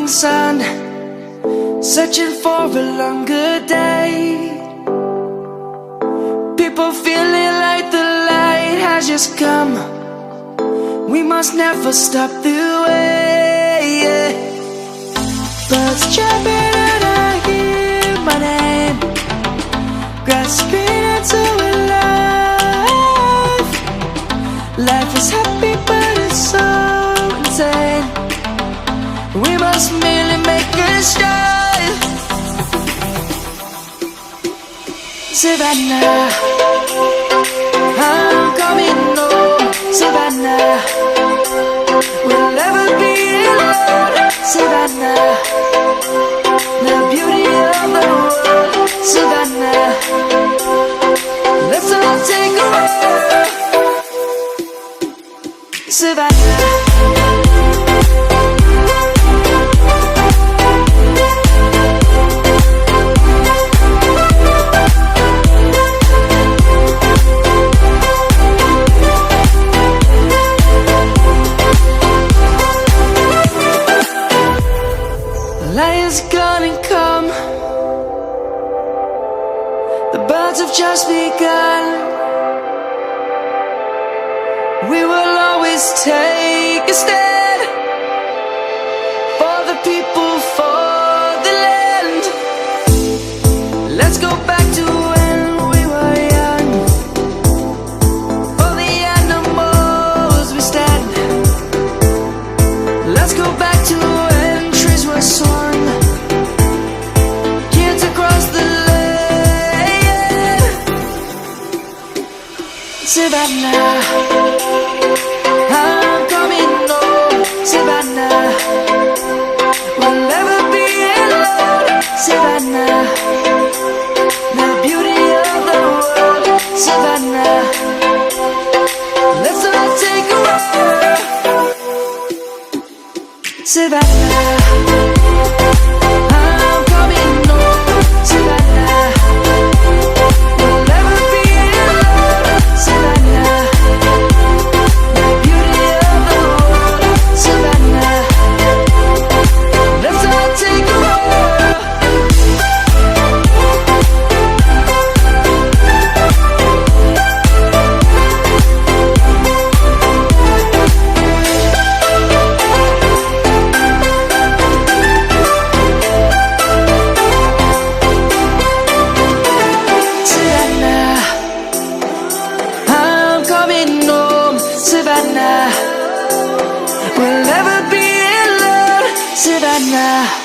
morning sun, searching for a longer day. People feeling like the light has just come. We must never stop the way. Birds chirping and I hear my name, grasping into life. Life is happy but it's so insane. We must merely make a start. Savannah, I'm coming home. Savannah, we'll never be alone. Savannah, the beauty of the world. Savannah, let's all take a walk. Savannah. Lion's gonna come. The birds have just begun. We will always take a stand for the people, for the land. Let's go back to when we were young. For the animals we stand. Let's go back to when trees were swung. Savannah, I'm coming home. Savannah, we'll never be alone. Savannah, the beauty of the world. Savannah, let's all take a walk. Savannah, I'm coming home. Savannah, we'll never be alone. Savannah, the beauty of the world. Savannah, let's all take a walk. Savannah, I'm coming home. Savannah, we'll never be alone. Savannah.